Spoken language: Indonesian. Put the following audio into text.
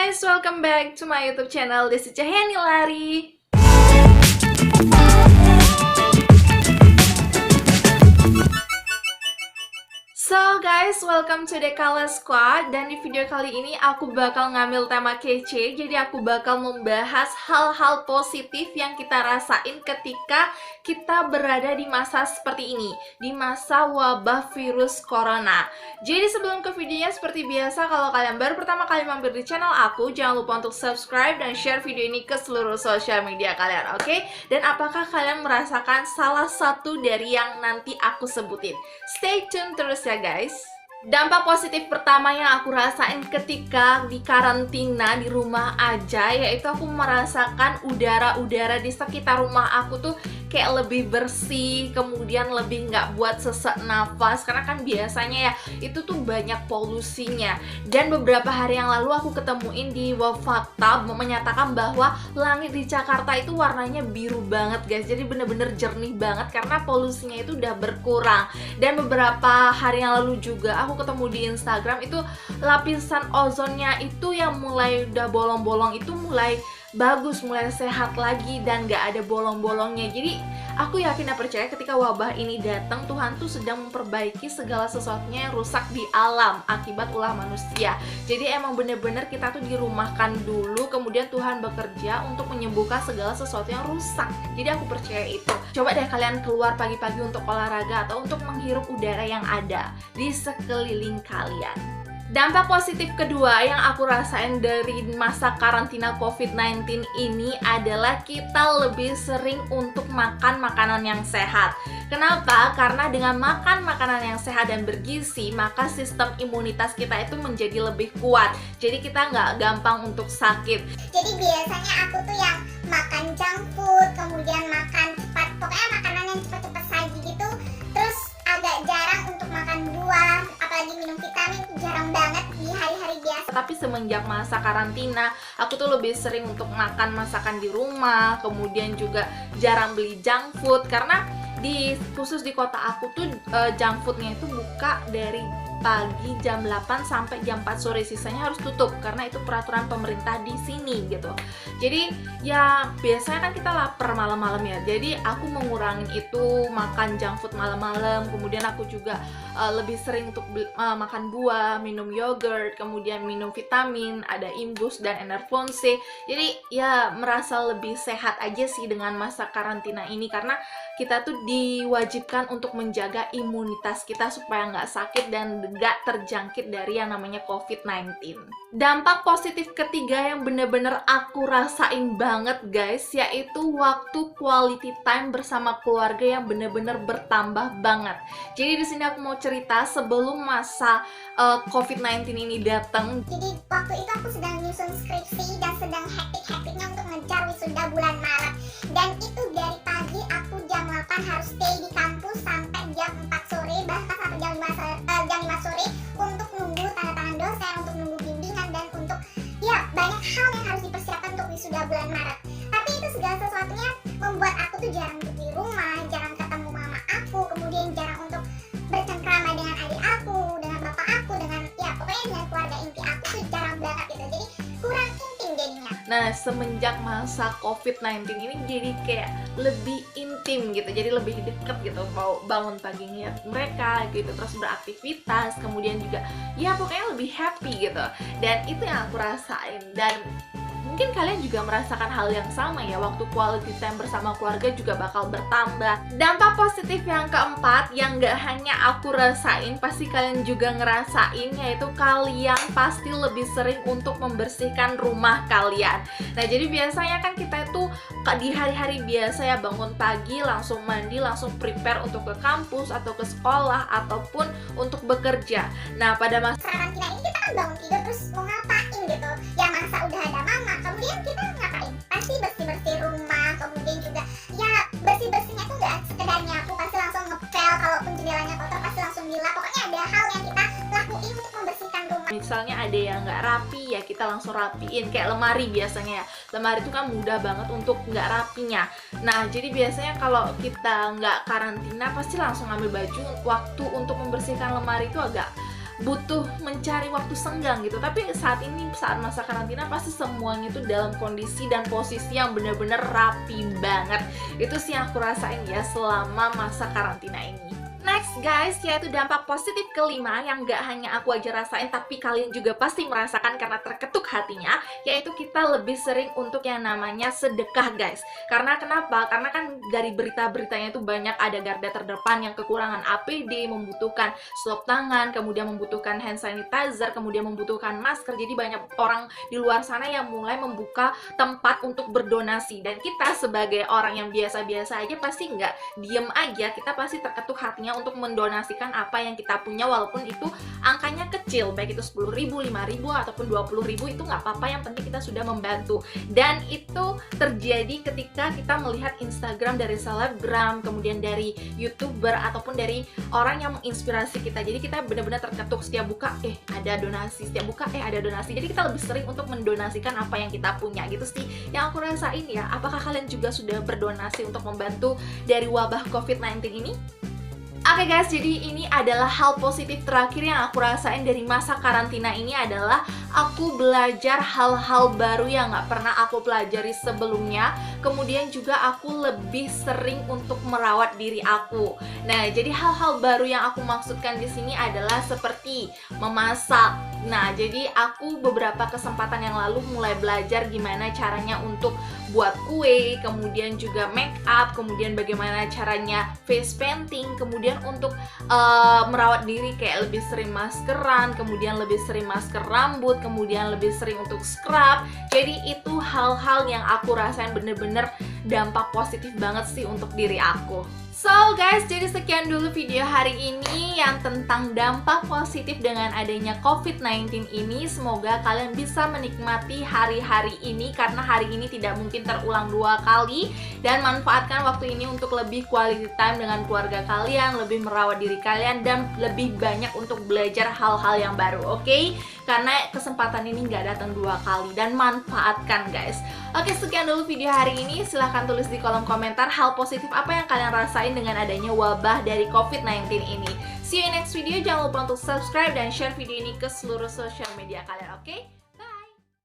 guys, welcome back to my YouTube channel. This is Cahyani Lari. So guys, welcome to the Kala Squad. Dan di video kali ini aku bakal ngambil tema kece. Jadi aku bakal membahas hal-hal positif yang kita rasain ketika kita berada di masa seperti ini, di masa wabah virus corona. Jadi sebelum ke videonya, seperti biasa, kalau kalian baru pertama kali mampir di channel aku, jangan lupa untuk subscribe dan share video ini ke seluruh sosial media kalian, oke? Dan apakah kalian merasakan salah satu dari yang nanti aku sebutin? Stay tune terus ya guys. Dampak positif pertama yang aku rasain ketika di karantina di rumah aja, yaitu aku merasakan udara-udara di sekitar rumah aku tuh kayak lebih bersih, kemudian lebih nggak buat sesak nafas, karena kan biasanya ya itu tuh banyak polusinya. Dan beberapa hari yang lalu aku ketemuin di Wafakta menyatakan bahwa langit di Jakarta itu warnanya biru banget guys, jadi bener-bener jernih banget karena polusinya itu udah berkurang. Dan beberapa hari yang lalu juga aku ketemu di Instagram, itu lapisan ozonnya itu yang mulai udah bolong-bolong itu mulai bagus, mulai sehat lagi dan gak ada bolong-bolongnya. Jadi aku yakin dan percaya ketika wabah ini datang, Tuhan tuh sedang memperbaiki segala sesuatunya yang rusak di alam akibat ulah manusia. Jadi emang bener-bener kita tuh dirumahkan dulu, kemudian Tuhan bekerja untuk menyembuhkan segala sesuatu yang rusak. Jadi aku percaya itu. Coba deh kalian keluar pagi-pagi untuk olahraga atau untuk menghirup udara yang ada di sekeliling kalian. Dampak positif kedua yang aku rasain dari masa karantina COVID-19 ini adalah kita lebih sering untuk makan makanan yang sehat. Kenapa? Karena dengan makan makanan yang sehat dan bergizi, maka sistem imunitas kita itu menjadi lebih kuat. Jadi kita nggak gampang untuk sakit. Jadi biasanya aku tuh yang makan junk food, kemudian makan cepat, pokoknya makanan yang cepat-cepat saji gitu. Terus agak jarang untuk makan buah, apalagi minum vitamin, jarang banget di hari-hari biasa. Tapi semenjak masa karantina, aku tuh lebih sering untuk makan masakan di rumah, kemudian juga jarang beli junk food, karena khusus di kota aku tuh junk foodnya itu buka dari pagi jam 8 sampai jam 4 sore, sisanya harus tutup karena itu peraturan pemerintah di sini gitu. Jadi ya biasanya kan kita lapar malam-malam ya, jadi aku mengurangin itu, makan junk food malam-malam. Kemudian aku juga lebih sering untuk makan buah, minum yogurt, kemudian minum vitamin, ada Imbus dan Enervon C. Jadi ya merasa lebih sehat aja sih dengan masa karantina ini, karena kita tuh diwajibkan untuk menjaga imunitas kita supaya nggak sakit dan nggak terjangkit dari yang namanya COVID-19. Dampak positif ketiga yang bener-bener aku rasain banget guys, yaitu waktu quality time bersama keluarga yang bener-bener bertambah banget. Jadi di sini aku mau cerita sebelum masa COVID-19 ini datang. Jadi waktu itu aku sedang nyusun skripsi dan sedang hektik-hektiknya untuk ngejar wisuda bulan Maret. Dan itu dari pagi aku jam 8 harus stay di kampus sampai jam 4 sore, bahkan sampai jam 5 sore untuk nunggu tanda tangan dosen, untuk nunggu bimbingan, dan untuk ya banyak hal yang harus dipersiapkan untuk wisuda bulan Maret. Tapi itu segala sesuatunya membuat aku tuh jarang untuk di rumah, jarang ketemu mama aku, kemudian jarang untuk bercengkrama dengan adik aku, dengan bapak aku, dengan ya pokoknya dengan keluarga inti aku tuh jarang banget gitu. Jadi kurang intim jadinya. Nah, semenjak masa COVID-19 ini jadi kayak lebih intim gitu, jadi lebih deket gitu, mau bangun pagi ngeliat mereka gitu, terus beraktivitas, kemudian juga ya pokoknya lebih happy gitu. Dan itu yang aku rasain, dan mungkin kalian juga merasakan hal yang sama ya, waktu quality time bersama keluarga juga bakal bertambah. Dampak positif yang keempat yang gak hanya aku rasain, pasti kalian juga ngerasain, yaitu kalian pasti lebih sering untuk membersihkan rumah kalian. Nah jadi biasanya kan kita itu di hari-hari biasa ya, bangun pagi langsung mandi, langsung prepare untuk ke kampus atau ke sekolah ataupun untuk bekerja. Nah pada masa Karantina ini kita kan bangun tidur terus mau ngapain gitu, ya masa udah ada mama, kemudian kita ngapain? Pasti bersih-bersih rumah, kemudian juga ya bersih-bersihnya tuh gak sekedar nyapu, pasti langsung ngepel, kalaupun jendelanya kotor pasti langsung dilap. Pokoknya ada hal yang kita lakuin untuk membersihkan rumah. misalnya ada yang nggak rapi ya kita langsung rapiin, kayak lemari biasanya ya, lemari itu kan mudah banget untuk nggak rapinya. Nah jadi biasanya kalau kita nggak karantina pasti langsung ambil baju, waktu untuk membersihkan lemari itu agak butuh mencari waktu senggang gitu. Tapi saat ini, saat masa karantina, pasti semuanya itu dalam kondisi dan posisi yang bener-bener rapi banget. Itu sih yang aku rasain ya selama masa karantina ini. Next guys, yaitu dampak positif kelima yang gak hanya aku aja rasain, tapi kalian juga pasti merasakan karena terketuk hatinya, yaitu kita lebih sering untuk yang namanya sedekah guys. Karena kenapa? Karena kan dari berita-beritanya itu banyak ada garda terdepan yang kekurangan APD, membutuhkan swab tangan, kemudian membutuhkan hand sanitizer, kemudian membutuhkan masker. Jadi banyak orang di luar sana yang mulai membuka tempat untuk berdonasi. Dan kita sebagai orang yang biasa-biasa aja pasti nggak diem aja, kita pasti terketuk hatinya untuk mendonasikan apa yang kita punya, walaupun itu angkanya kecil, baik itu 10.000, 5.000 ataupun 20.000, itu nggak apa-apa, yang penting kita sudah membantu. Dan itu terjadi ketika kita melihat Instagram dari selebgram, kemudian dari YouTuber ataupun dari orang yang menginspirasi kita. Jadi kita benar-benar terketuk, setiap buka ada donasi, setiap buka ada donasi. Jadi kita lebih sering untuk mendonasikan apa yang kita punya gitu sih yang aku rasain ya. Apakah kalian juga sudah berdonasi untuk membantu dari wabah COVID-19 ini? Oke guys, jadi ini adalah hal positif terakhir yang aku rasain dari masa karantina ini adalah aku belajar hal-hal baru yang gak pernah aku pelajari sebelumnya. Kemudian juga aku lebih sering untuk merawat diri aku. Nah, jadi hal-hal baru yang aku maksudkan di sini adalah seperti memasak. Nah, jadi aku beberapa kesempatan yang lalu mulai belajar gimana caranya untuk buat kue, kemudian juga make up, kemudian bagaimana caranya face painting, kemudian untuk merawat diri kayak lebih sering maskeran, kemudian lebih sering masker rambut, kemudian lebih sering untuk scrub. Jadi itu hal-hal yang aku rasain bener-bener dampak positif banget sih untuk diri aku. So guys, jadi sekian dulu video hari ini yang tentang dampak positif dengan adanya COVID-19 ini. Semoga kalian bisa menikmati hari-hari ini, karena hari ini tidak mungkin terulang 2 kali. Dan manfaatkan waktu ini untuk lebih quality time dengan keluarga kalian, lebih merawat diri kalian, dan lebih banyak untuk belajar hal-hal yang baru, oke? Karena kesempatan ini nggak datang 2 kali, dan manfaatkan guys. Oke, sekian dulu video hari ini. Silahkan tulis di kolom komentar hal positif apa yang kalian rasain dengan adanya wabah dari COVID-19 ini. See you in next video. Jangan lupa untuk subscribe dan share video ini ke seluruh sosial media kalian, oke?